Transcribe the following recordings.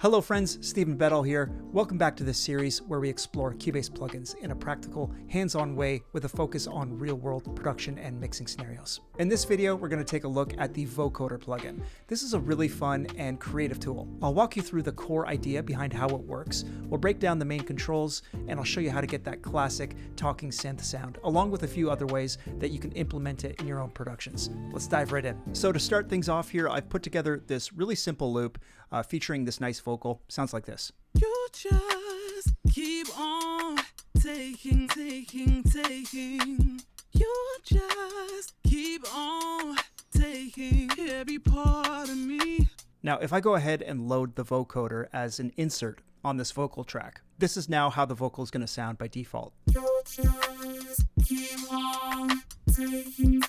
Hello friends, Stephen Beddall here. Welcome back to this series where we explore Cubase plugins in a practical, hands-on way with a focus on real-world production and mixing scenarios. In this video, we're going to take a look at the Vocoder plugin. This is a really fun and creative tool. I'll walk you through the core idea behind how it works. We'll break down the main controls, and I'll show you how to get that classic talking synth sound, along with a few other ways that you can implement it in your own productions. Let's dive right in. So to start things off here, I've put together this really simple loop featuring this nice vocal. Sounds like this. You just keep on taking. You just keep on taking every part of me. Now, if I go ahead and load the vocoder as an insert on this vocal track, this is now how the vocal is going to sound by default. You just keep on taking.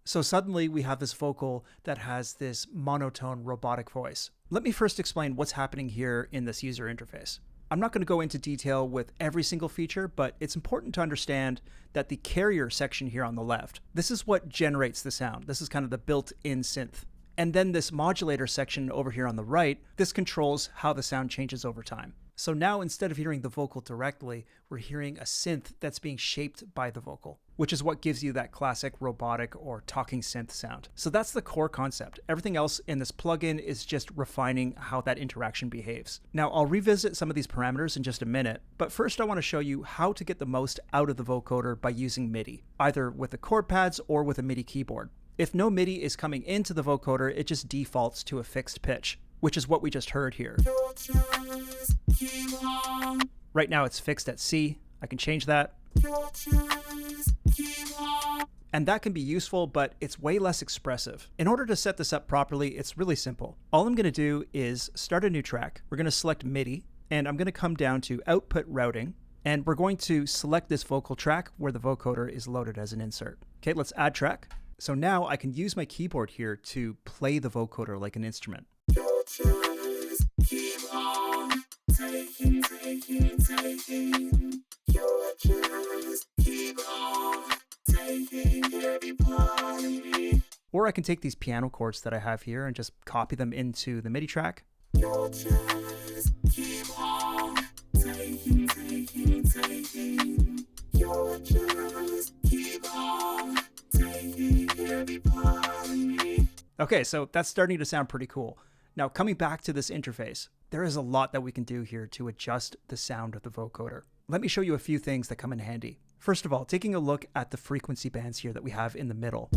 So suddenly we have this vocal that has this monotone robotic voice. Let me first explain what's happening here in this user interface. I'm not going to go into detail with every single feature, but it's important to understand that the carrier section here on the left, this is what generates the sound. This is kind of the built-in synth. And then this modulator section over here on the right, this controls how the sound changes over time. So now instead of hearing the vocal directly, we're hearing a synth that's being shaped by the vocal, which is what gives you that classic robotic or talking synth sound. So that's the core concept. Everything else in this plugin is just refining how that interaction behaves. Now I'll revisit some of these parameters in just a minute, but first I want to show you how to get the most out of the vocoder by using MIDI, either with the chord pads or with a MIDI keyboard. If no MIDI is coming into the vocoder, it just defaults to a fixed pitch, which is what we just heard here. Right now it's fixed at C. I can change that. And that can be useful, but it's way less expressive. In order to set this up properly, it's really simple. All I'm going to do is start a new track. We're going to select MIDI, and I'm going to come down to Output Routing, and we're going to select this vocal track where the vocoder is loaded as an insert. Okay, let's add track. So now I can use my keyboard here to play the vocoder like an instrument. You just keep on taking. You just keep on taking every part of me. Or I can take these piano chords that I have here and just copy them into the MIDI track. You just keep on taking. You just keep on taking every part of me. Okay, so that's starting to sound pretty cool. Now, coming back to this interface, there is a lot that we can do here to adjust the sound of the vocoder. Let me show you a few things that come in handy. First of all, taking a look at the frequency bands here that we have in the middle.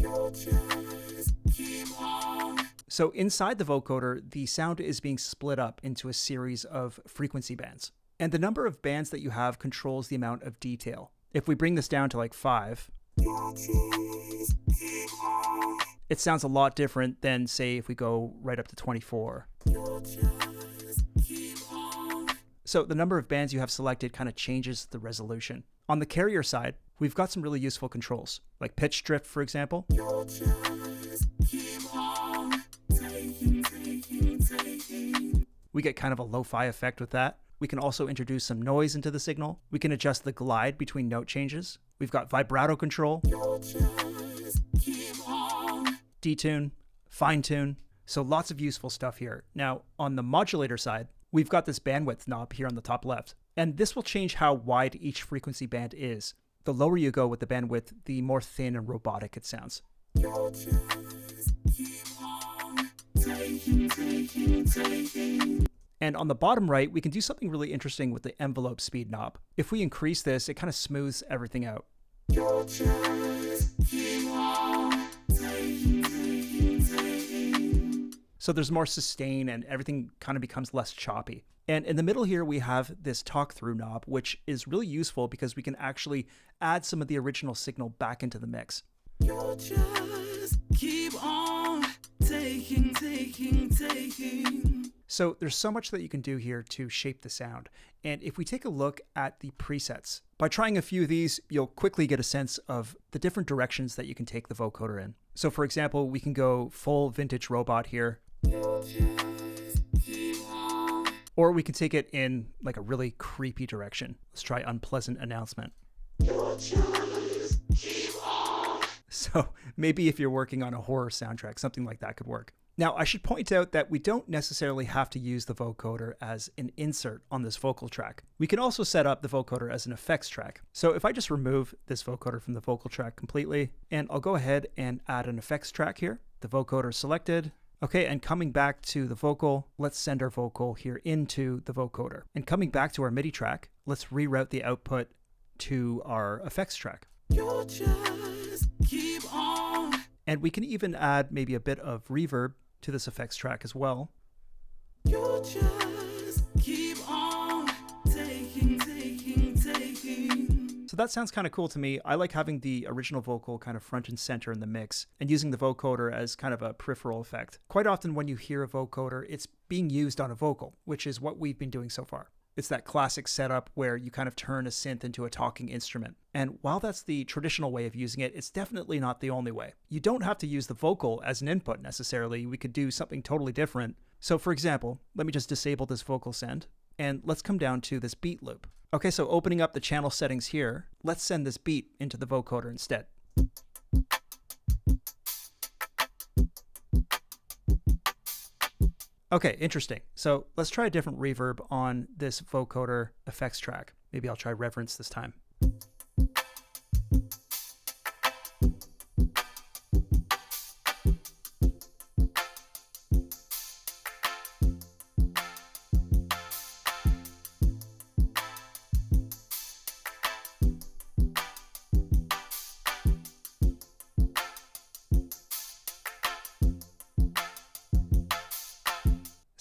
So inside the vocoder, the sound is being split up into a series of frequency bands. And the number of bands that you have controls the amount of detail. If we bring this down to like 5, it sounds a lot different than, say, if we go right up to 24. So the number of bands you have selected kind of changes the resolution. On the carrier side, we've got some really useful controls, like pitch drift, for example. We get kind of a lo-fi effect with that. We can also introduce some noise into the signal. We can adjust the glide between note changes. We've got vibrato control, detune, fine tune. So lots of useful stuff here. Now, on the modulator side, we've got this bandwidth knob here on the top left, and this will change how wide each frequency band is. The lower you go with the bandwidth, the more thin and robotic it sounds. And on the bottom right, we can do something really interesting with the envelope speed knob. If we increase this, it kind of smooths everything out. So there's more sustain and everything kind of becomes less choppy. And in the middle here, we have this talk through knob, which is really useful because we can actually add some of the original signal back into the mix. You just keep on taking. So there's so much that you can do here to shape the sound. And if we take a look at the presets, by trying a few of these, you'll quickly get a sense of the different directions that you can take the vocoder in. So for example, we can go full vintage robot here. Or we can take it in like a really creepy direction. Let's try unpleasant announcement. So maybe if you're working on a horror soundtrack, something like that could work. Now, I should point out that we don't necessarily have to use the vocoder as an insert on this vocal track. We can also set up the vocoder as an effects track. So if I just remove this vocoder from the vocal track completely, and I'll go ahead and add an effects track here, the vocoder selected. Okay, and coming back to the vocal, let's send our vocal here into the vocoder. And coming back to our MIDI track, let's reroute the output to our effects track. You just keep on. And we can even add maybe a bit of reverb to this effects track as well. You just keep on taking. So that sounds kind of cool to me. I like having the original vocal kind of front and center in the mix and using the vocoder as kind of a peripheral effect. Quite often when you hear a vocoder, it's being used on a vocal, which is what we've been doing so far. It's that classic setup where you kind of turn a synth into a talking instrument. And while that's the traditional way of using it, it's definitely not the only way. You don't have to use the vocal as an input necessarily. We could do something totally different. So for example, let me just disable this vocal send and let's come down to this beat loop. Okay, so opening up the channel settings here, let's send this beat into the vocoder instead. Okay, interesting. So let's try a different reverb on this vocoder effects track. Maybe I'll try reverence this time.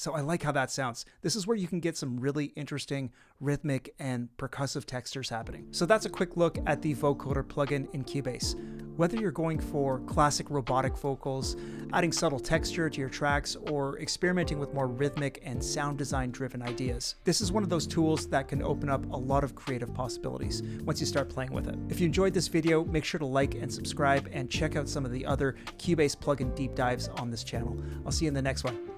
So I like how that sounds. This is where you can get some really interesting rhythmic and percussive textures happening. So that's a quick look at the vocoder plugin in Cubase. Whether you're going for classic robotic vocals, adding subtle texture to your tracks, or experimenting with more rhythmic and sound design driven ideas, this is one of those tools that can open up a lot of creative possibilities once you start playing with it. If you enjoyed this video, make sure to like and subscribe and check out some of the other Cubase plugin deep dives on this channel. I'll see you in the next one.